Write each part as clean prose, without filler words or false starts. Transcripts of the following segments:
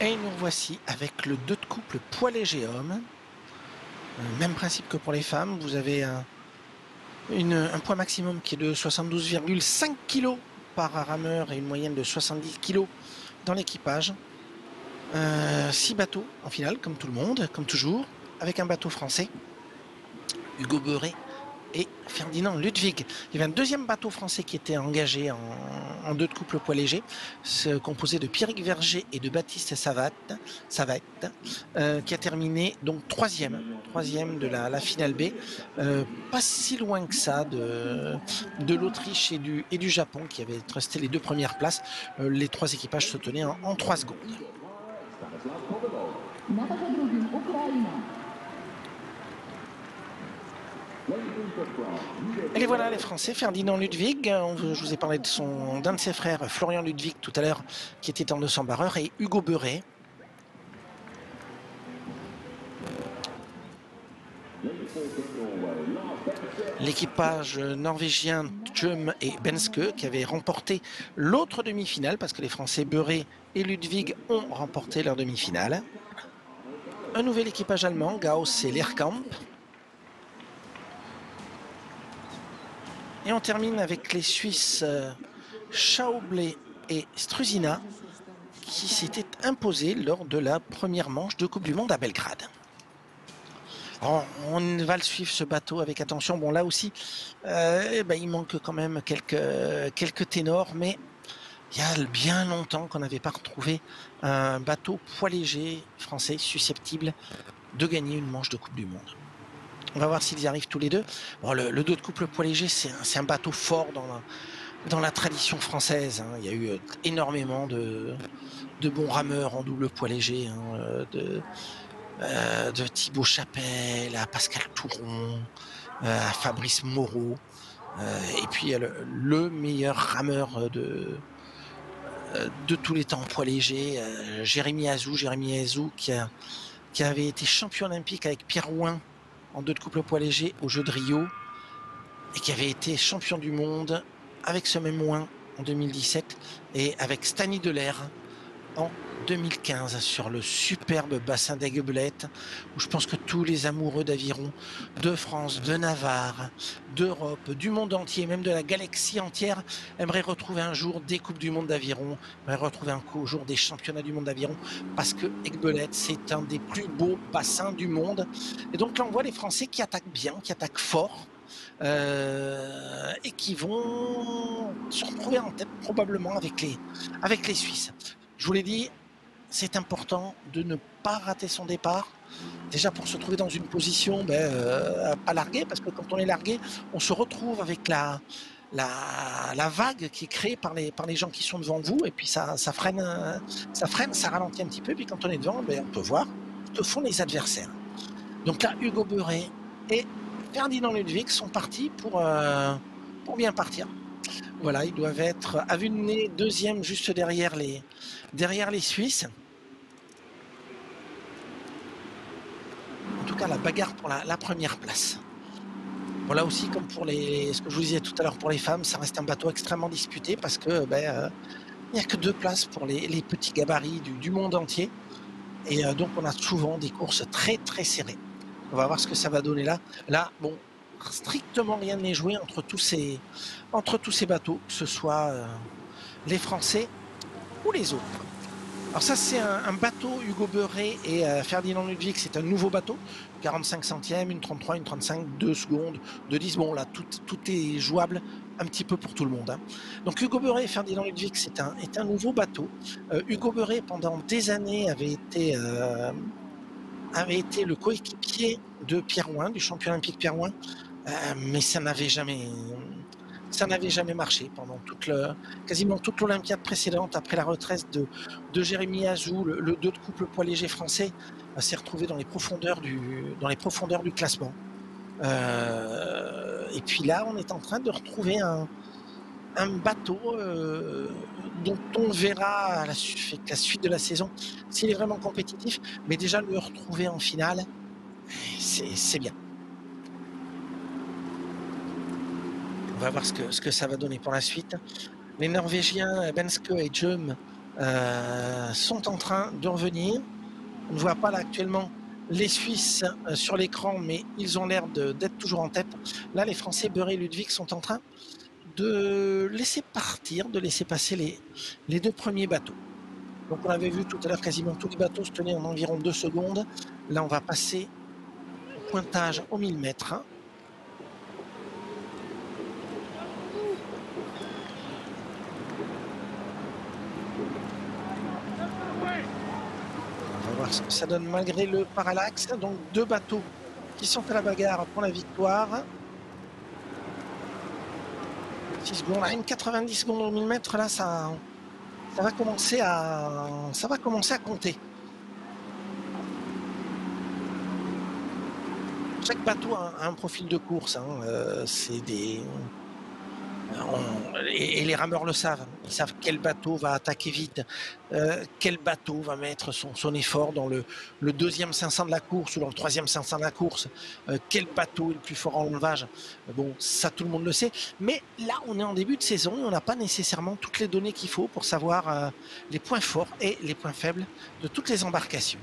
Et nous voici avec le 2 de couple poids léger homme. Même principe que pour les femmes, vous avez un poids maximum qui est de 72,5 kg par rameur et une moyenne de 70 kg dans l'équipage. 6 bateaux en finale, comme tout le monde, comme toujours, avec un bateau français, Hugo Beuret et Ferdinand Ludwig. Il y avait un deuxième bateau français qui était engagé en 2 de couple poids léger, composé de Pierrick Verger et de Baptiste Savate, qui a terminé donc troisième de la finale B, pas si loin que ça de l'Autriche et du Japon qui avaient resté les 2 premières places. Les 3 équipages se tenaient en 3 secondes. Et les voilà les Français, Ferdinand Ludwig, je vous ai parlé d'un de ses frères, Florian Ludwig tout à l'heure, qui était en 200 barreurs, et Hugo Beuret. L'équipage norvégien Tjum et Benske qui avait remporté l'autre demi-finale, parce que les Français Beuret et Ludwig ont remporté leur demi-finale. Un nouvel équipage allemand, Gauss et Lehrkamp. Et on termine avec les Suisses Schauble et Struzina qui s'étaient imposés lors de la première manche de Coupe du Monde à Belgrade. Alors, on va le suivre ce bateau avec attention. Bon, là aussi, il manque quand même quelques ténors, mais il y a bien longtemps qu'on n'avait pas retrouvé un bateau poids léger français susceptible de gagner une manche de Coupe du Monde. On va voir s'ils y arrivent tous les deux. Bon, le 2 de couple poids léger, c'est un bateau fort dans la tradition française. Hein. Il y a eu énormément de bons rameurs en double poids léger, hein, de Thibaut Chapelle à Pascal Touron, à Fabrice Moreau, et puis le meilleur rameur de tous les temps en poids léger, Jérémy Azou qui avait été champion olympique avec Pierre Ouin en 2 de couple poids léger au Jeux de Rio et qui avait été champion du monde avec ce même Ouin en 2017 et avec Stany Delair en 2015 sur le superbe bassin d'Aiguebelette, où je pense que tous les amoureux d'aviron de France, de Navarre, d'Europe, du monde entier, même de la galaxie entière, aimeraient retrouver un jour des Coupes du Monde d'aviron, aimeraient retrouver un jour des championnats du monde d'aviron, parce que Aiguebelette, c'est un des plus beaux bassins du monde. Et donc là, on voit les Français qui attaquent bien, qui attaquent fort, et qui vont se retrouver en tête probablement avec les Suisses. Je vous l'ai dit, c'est important de ne pas rater son départ. Déjà pour se trouver dans une position pas larguée, parce que quand on est largué, on se retrouve avec la vague qui est créée par les gens qui sont devant vous, et puis ça freine, ça ralentit un petit peu, puis quand on est devant, on peut voir ce que font les adversaires. Donc là, Hugo Beuret et Ferdinand Ludwig sont partis pour bien partir. Voilà, ils doivent être à vue de nez deuxième, juste derrière les Suisses. En tout cas, la bagarre pour la première place. Bon, là aussi, comme pour ce que je vous disais tout à l'heure pour les femmes, ça reste un bateau extrêmement disputé parce que il n'y a que 2 places pour les petits gabarits du monde entier. Et donc, on a souvent des courses très, très serrées. On va voir ce que ça va donner là. Là, bon, strictement rien n'est joué entre tous ces bateaux, que ce soit les Français ou les autres. Alors ça, c'est un bateau Hugo Beuret et Ferdinand Ludwig, c'est un nouveau bateau, 45 centièmes, une 33, une 35, 2 secondes, 2,10. Bon, là, tout est jouable un petit peu pour tout le monde. Hein. Donc Hugo Beuret et Ferdinand Ludwig, c'est un nouveau bateau. Hugo Beuret, pendant des années, avait été le coéquipier de Pierre Ouin, du champion olympique Pierre Ouin, mais ça n'avait jamais marché pendant quasiment toute l'Olympiade précédente. Après la retraite de Jérémy Azou, le 2 de couple poids léger français s'est retrouvé dans les profondeurs du classement. Et puis là, on est en train de retrouver un bateau dont on verra la suite de la saison s'il est vraiment compétitif, mais déjà le retrouver en finale, c'est bien. On va voir ce que ça va donner pour la suite. Les Norvégiens Benske et Tjum sont en train de revenir. On ne voit pas là actuellement les Suisses sur l'écran, mais ils ont l'air d'être toujours en tête. Là, les Français, Beuret et Ludwig, sont en train de laisser partir, de laisser passer les deux premiers bateaux. Donc on avait vu tout à l'heure quasiment tous les bateaux se tenaient en environ 2 secondes. Là, on va passer au pointage au 1000 mètres. On va voir ce que ça donne malgré le parallaxe. Donc 2 bateaux qui sont à la bagarre pour la victoire. 6 secondes, une 90 secondes au 1000 mètres, là, ça va commencer à compter. Chaque bateau a un profil de course. C'est des... Et les rameurs le savent. Ils savent quel bateau va attaquer vite, quel bateau va mettre son effort dans le deuxième 500 de la course ou dans le troisième 500 de la course, quel bateau est le plus fort en levage. Bon, ça tout le monde le sait. Mais là, on est en début de saison et on n'a pas nécessairement toutes les données qu'il faut pour savoir les points forts et les points faibles de toutes les embarcations.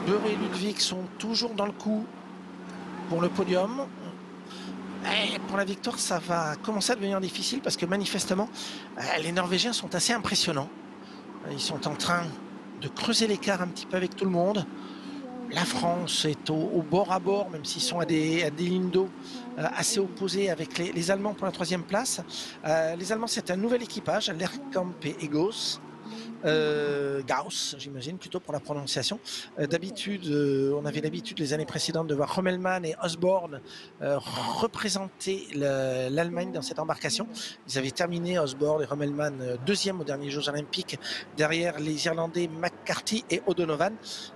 Beuret et Ludwig sont toujours dans le coup pour le podium. Et pour la victoire, ça va commencer à devenir difficile parce que manifestement, les Norvégiens sont assez impressionnants. Ils sont en train de creuser l'écart un petit peu avec tout le monde. La France est au bord à bord, même s'ils sont à des lignes d'eau assez opposées avec les Allemands pour la 3e place. Les Allemands, c'est un nouvel équipage, Lerkamp et Egos. Gauss, j'imagine, plutôt pour la prononciation. D'habitude, on avait l'habitude les années précédentes de voir Rommelmann et Osborne représenter l'Allemagne dans cette embarcation. Ils avaient terminé, Osborne et Rommelmann, 2e aux derniers Jeux Olympiques, derrière les Irlandais McCarthy et O'Donovan,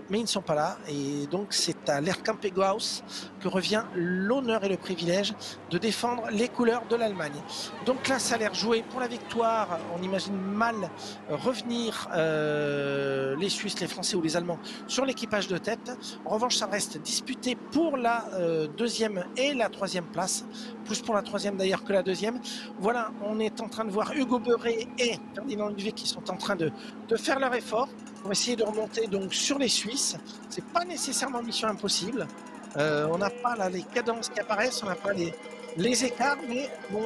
mais ils ne sont pas là. Et donc, c'est à Lerkamp et Gauss que revient l'honneur et le privilège de défendre les couleurs de l'Allemagne. Donc là, ça a l'air joué pour la victoire. On imagine mal revenir les Suisses, les Français ou les Allemands sur l'équipage de tête. En revanche, ça reste disputé pour la 2e et la 3e place, plus pour la 3e d'ailleurs que la 2e. Voilà, on est en train de voir Hugo Beuret et Ferdinand Ludwig qui sont en train de faire leur effort pour essayer de remonter donc sur les Suisses. C'est pas nécessairement mission impossible. On n'a pas là les cadences qui apparaissent, on n'a pas les écarts, mais bon,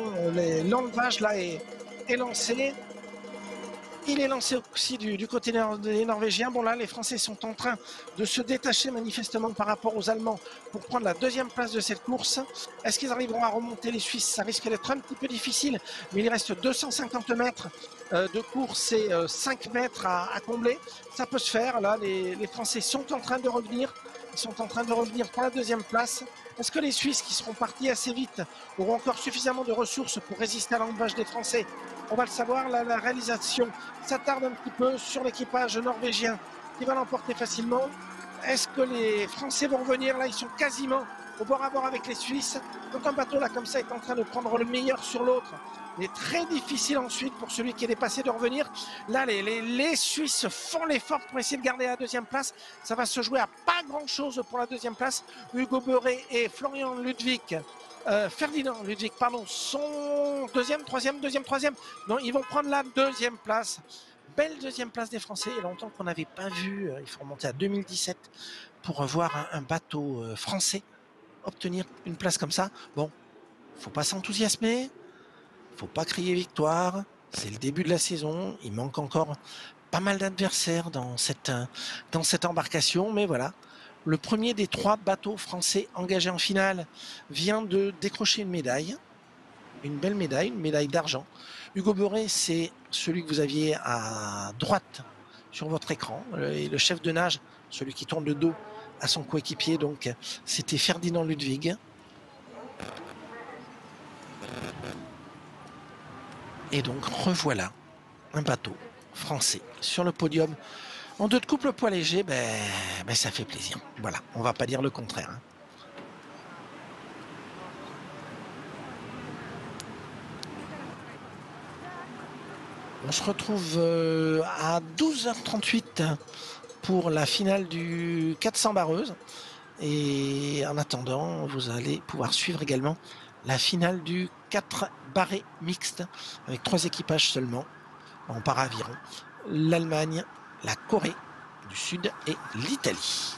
l'enlevage là est lancé. Il est lancé aussi du côté des Norvégiens. Bon là, les Français sont en train de se détacher manifestement par rapport aux Allemands pour prendre la 2e place de cette course. Est-ce qu'ils arriveront à remonter les Suisses? Ça risque d'être un petit peu difficile, mais il reste 250 mètres de course et 5 mètres à combler. Ça peut se faire. Là, les Français sont en train de revenir. Ils sont en train de revenir pour la 2e place. Est-ce que les Suisses qui seront partis assez vite auront encore suffisamment de ressources pour résister à l'enlevage des Français? On va le savoir, là, la réalisation s'attarde un petit peu sur l'équipage norvégien qui va l'emporter facilement. Est-ce que les Français vont revenir? Là, ils sont quasiment au bord à bord avec les Suisses. Donc un bateau là comme ça est en train de prendre le meilleur sur l'autre. Il est très difficile ensuite pour celui qui est dépassé de revenir. Là, les Suisses font l'effort pour essayer de garder la 2e place. Ça va se jouer à pas grand-chose pour la 2e place. Hugo Beuret et Florian Ludwig, Ferdinand Ludwig, pardon, sont 2e, 3e, 2e, 3e. Non, ils vont prendre la 2e place. Belle 2e place des Français. Il y a longtemps qu'on n'avait pas vu. Il faut remonter à 2017 pour voir un bateau français obtenir une place comme ça. Bon, faut pas s'enthousiasmer. Faut pas crier victoire, c'est le début de la saison, il manque encore pas mal d'adversaires dans cette embarcation, mais voilà, le premier des 3 bateaux français engagés en finale vient de décrocher une médaille, une belle médaille, une médaille d'argent. Hugo Beuret, c'est celui que vous aviez à droite sur votre écran, et le chef de nage, celui qui tourne le dos à son coéquipier, donc c'était Ferdinand Ludwig. Et donc revoilà un bateau français sur le podium. En 2 de couple poids léger, ça fait plaisir. Voilà, on va pas dire le contraire. On se retrouve à 12h38 pour la finale du 400 barreuse. Et en attendant, vous allez pouvoir suivre également la finale du 4 barrés mixtes avec 3 équipages seulement en para-aviron. L'Allemagne, la Corée du Sud et l'Italie.